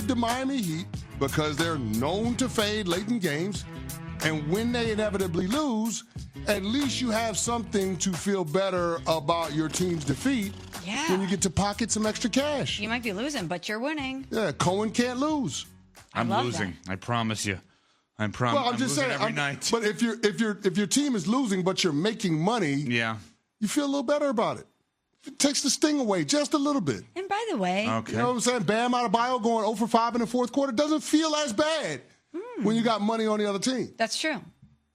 the Miami Heat because they're known to fade late in games. And when they inevitably lose, at least you have something to feel better about your team's defeat when you get to pocket some extra cash. You might be losing, but you're winning. Yeah, Cohen can't lose. I'm losing. That. I promise you. I'm just saying every night. But if your team is losing, but you're making money, you feel a little better about it. It takes the sting away just a little bit. And by the way, you know what I'm saying? Bam Adebayo going 0 for 5 in the fourth quarter doesn't feel as bad when you got money on the other team. That's true.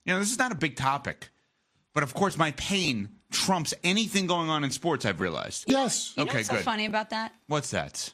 This is not a big topic, but of course my pain trumps anything going on in sports. I've realized. Yes. You know what's so funny about that? What's that?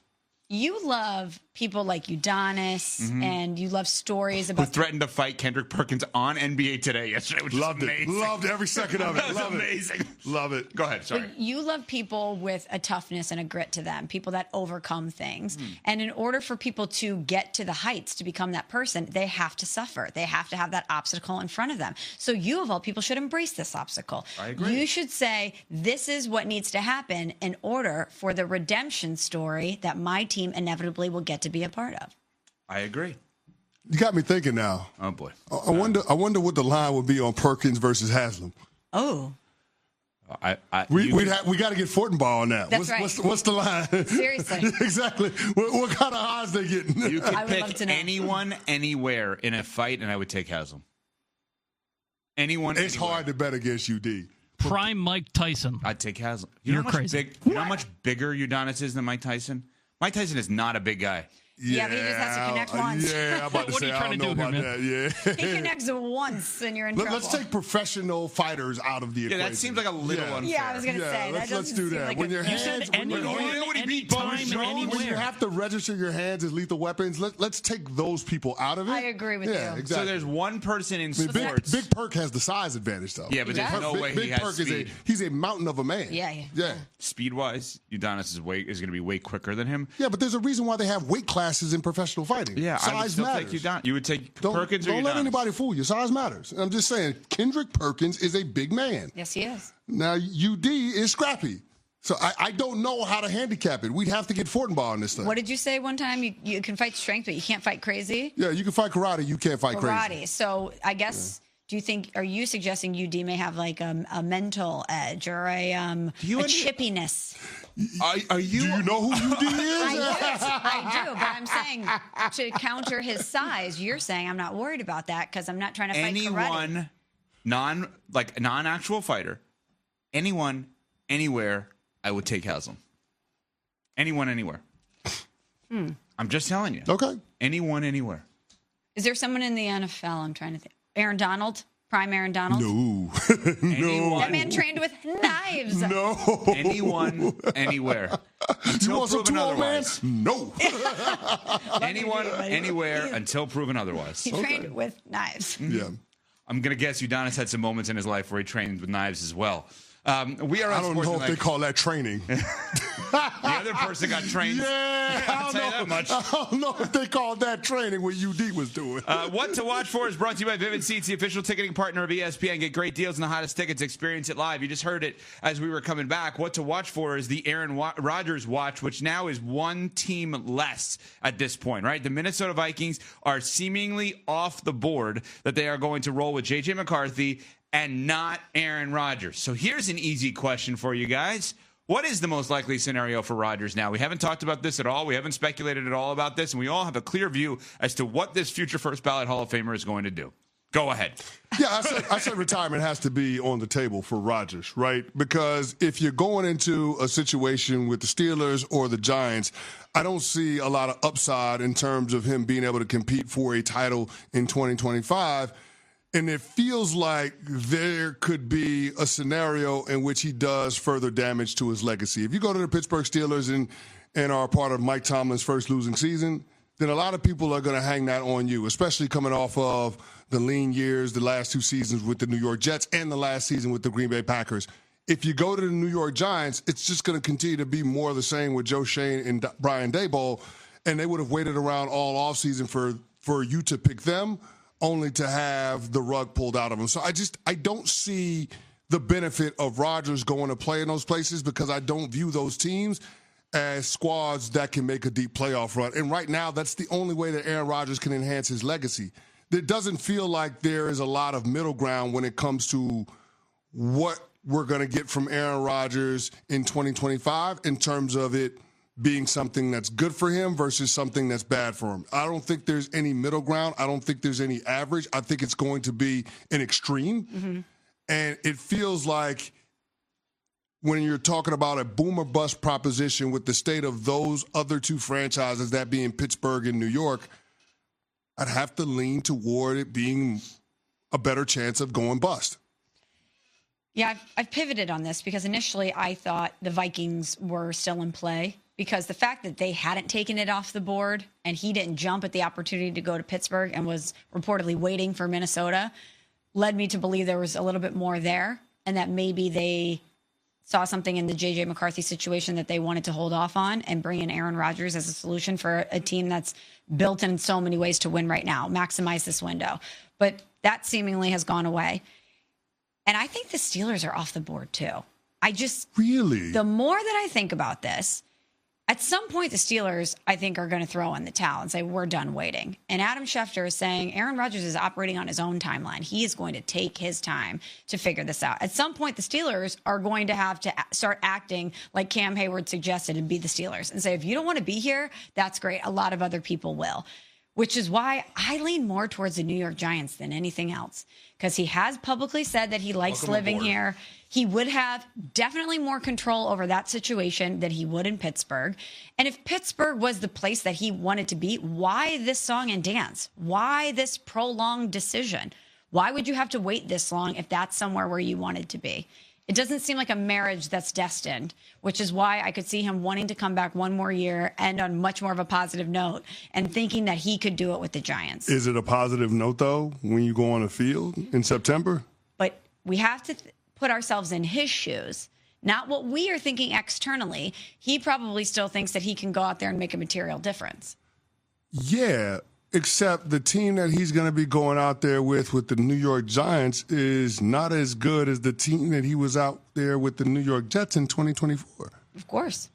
You love people like Udonis, and you love stories about... Who threatened to fight Kendrick Perkins on NBA Today yesterday, which Loved was amazing. Loved every second of it. That was amazing. Love it. Go ahead, sorry. But you love people with a toughness and a grit to them, people that overcome things. And in order for people to get to the heights, to become that person, they have to suffer. They have to have that obstacle in front of them. So you, of all people, should embrace this obstacle. I agree. You should say, this is what needs to happen in order for the redemption story that my team inevitably will get to be a part of. I agree. You got me thinking now. Oh boy. I wonder what the line would be on Perkins versus Haslam. Oh. We got to get Fortenbaugh on that. That's What's the line? Seriously. Exactly. What kind of odds they getting? You could pick anyone, anywhere in a fight, and I would take Haslam. Anyone. It's anywhere. hard to bet against UD. Prime Mike Tyson. I'd take Haslam. You're crazy. You know how much bigger Udonis is than Mike Tyson? Mike Tyson is not a big guy. Yeah, but he just has to connect once. Yeah, I'm about to say, I don't know about that. Yeah. He connects once, and you're in trouble. Let's take professional fighters out of the equation. Yeah, that seems like a little unfair. Yeah, I was going to say. Let's do that. When your hands, when you have to register your hands as lethal weapons, let's take those people out of it. I agree with you. Exactly. So there's one person in sports. Big Perk has the size advantage, though. Yeah, but there's no way he has speed. He's a mountain of a man. Yeah. Speed-wise, Udonis is going to be way quicker than him. Yeah, but there's a reason why they have weight classes in professional fighting. Yeah, size I would still matters. take Udonis. You would take Perkins or Udonis? Don't let anybody fool you. Size matters. I'm just saying, Kendrick Perkins is a big man. Yes, he is. Now, UD is scrappy. So I don't know how to handicap it. We'd have to get Fortenbaugh on this thing. What did you say one time? You can fight strength, but you can't fight crazy? Yeah, you can fight karate. You can't fight crazy. Karate. So I guess... Yeah. Are you suggesting UD may have like a mental edge or a chippiness? Do you know who UD is? I do, but I'm saying to counter his size, you're saying I'm not worried about that because I'm not trying to fight karate. Non-actual fighter, anyone, anywhere, I would take Haslam. Anyone, anywhere. I'm just telling you. Okay. Anyone, anywhere. Is there someone in the NFL I'm trying to think? Aaron Donald? Prime Aaron Donald? No. Anyone. That man trained with knives. No. Anyone, anywhere. You want some 2-0 man? No. Anyone, anywhere, until proven otherwise. He trained with knives. Yeah. I'm going to guess Udonis had some moments in his life where he trained with knives as well. We are on I don't know if they call that training. The other person got trained. Yeah, I'll tell you that much. I don't know if they called that training what UD was doing. What to watch for is brought to you by Vivid Seats, the official ticketing partner of ESPN. Get great deals on the hottest tickets. Experience it live. You just heard it as we were coming back. What to watch for is the Aaron Rodgers watch, which now is one team less at this point, right? The Minnesota Vikings are seemingly off the board that they are going to roll with J.J. McCarthy and not Aaron Rodgers. So here's an easy question for you guys. What is the most likely scenario for Rodgers now? We haven't talked about this at all. We haven't speculated at all about this, and we all have a clear view as to what this future first ballot Hall of Famer is going to do. Go ahead. Yeah, I said retirement has to be on the table for Rodgers, right? Because if you're going into a situation with the Steelers or the Giants, I don't see a lot of upside in terms of him being able to compete for a title in 2025. And it feels like there could be a scenario in which he does further damage to his legacy. If you go to the Pittsburgh Steelers and are part of Mike Tomlin's first losing season, then a lot of people are going to hang that on you, especially coming off of the lean years, the last 2 seasons with the New York Jets and the last season with the Green Bay Packers. If you go to the New York Giants, it's just going to continue to be more of the same with Joe Shane and Brian Daboll, and they would have waited around all offseason for you to pick them, only to have the rug pulled out of him. So I don't see the benefit of Rodgers going to play in those places because I don't view those teams as squads that can make a deep playoff run. And right now, that's the only way that Aaron Rodgers can enhance his legacy. It doesn't feel like there is a lot of middle ground when it comes to what we're going to get from Aaron Rodgers in 2025 in terms of it being something that's good for him versus something that's bad for him. I don't think there's any middle ground. I don't think there's any average. I think it's going to be an extreme. Mm-hmm. And it feels like when you're talking about a boom or bust proposition with the state of those other two franchises, that being Pittsburgh and New York, I'd have to lean toward it being a better chance of going bust. Yeah, I've pivoted on this because initially I thought the Vikings were still in play because the fact that they hadn't taken it off the board and he didn't jump at the opportunity to go to Pittsburgh and was reportedly waiting for Minnesota led me to believe there was a little bit more there and that maybe they saw something in the J.J. McCarthy situation that they wanted to hold off on and bring in Aaron Rodgers as a solution for a team that's built in so many ways to win right now, maximize this window. But that seemingly has gone away. And I think the Steelers are off the board too. Really? The more that I think about this, at some point the Steelers, I think, are going to throw in the towel and say, we're done waiting. And Adam Schefter is saying Aaron Rodgers is operating on his own timeline. He is going to take his time to figure this out. At some point, the Steelers are going to have to start acting like Cam Hayward suggested and be the Steelers and say, if you don't want to be here, that's great. A lot of other people will. Which is why I lean more towards the New York Giants than anything else. Because he has publicly said that he likes living here. He would have definitely more control over that situation than he would in Pittsburgh. And if Pittsburgh was the place that he wanted to be, why this song and dance? Why this prolonged decision? Why would you have to wait this long if that's somewhere where you wanted to be? It doesn't seem like a marriage that's destined, which is why I could see him wanting to come back one more year and on much more of a positive note and thinking that he could do it with the Giants. Is it a positive note, though, when you go on the field in September? But we have to put ourselves in his shoes, not what we are thinking externally. He probably still thinks that he can go out there and make a material difference. Yeah. Except the team that he's going to be going out there with the New York Giants is not as good as the team that he was out there with the New York Jets in 2024. Of course.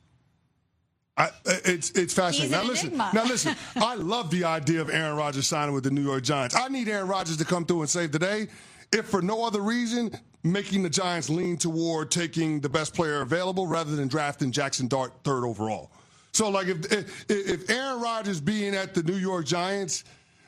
It's fascinating. He's an Now listen, I love the idea of Aaron Rodgers signing with the New York Giants. I need Aaron Rodgers to come through and save the day, if for no other reason, making the Giants lean toward taking the best player available rather than drafting Jackson Dart third overall. So, like, if Aaron Rodgers being at the New York Giants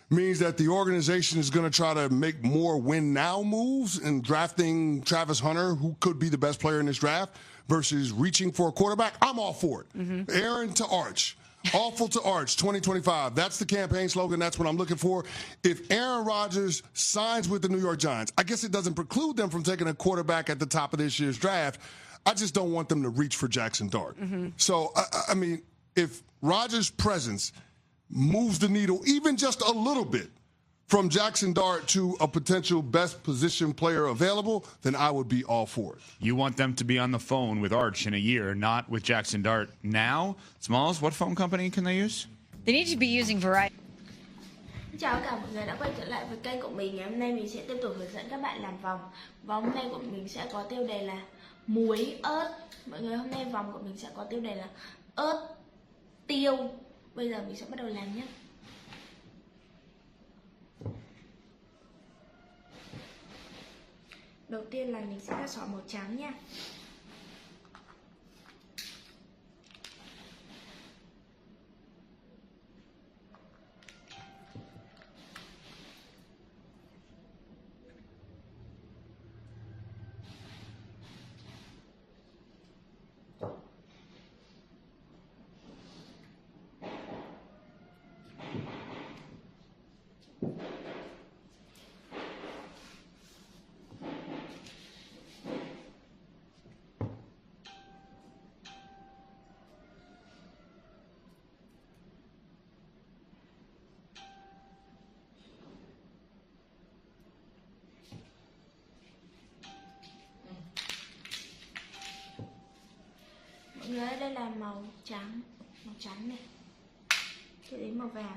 means that the organization is going to try to make more win-now moves and drafting Travis Hunter, who could be the best player in this draft, versus reaching for a quarterback, I'm all for it. Mm-hmm. Aaron to Arch. Awful to Arch, 2025. That's the campaign slogan. That's what I'm looking for. If Aaron Rodgers signs with the New York Giants, I guess it doesn't preclude them from taking a quarterback at the top of this year's draft. I just don't want them to reach for Jackson Dart. Mm-hmm. So, I mean, if Rodgers' presence moves the needle even just a little bit from Jackson Dart to a potential best position player available, then I would be all for it. You want them to be on the phone with Arch in a year, not with Jackson Dart now? Smalls, what phone company can they use? They need to be using Verizon. Chào cả mọi người đã quay trở lại với kênh của mình. Ngày hôm nay mình sẽ tiếp tục hướng dẫn các bạn làm vòng. Vòng hôm nay của mình sẽ có tiêu đề là muối ớt. Mọi người, hôm nay vòng của mình sẽ có tiêu đề là ớt, tiêu. Bây giờ mình sẽ bắt đầu làm nhé. Đầu tiên là mình sẽ cắt sỏi màu trắng nha. Mọi người, đây là màu trắng này, cho đến màu vàng.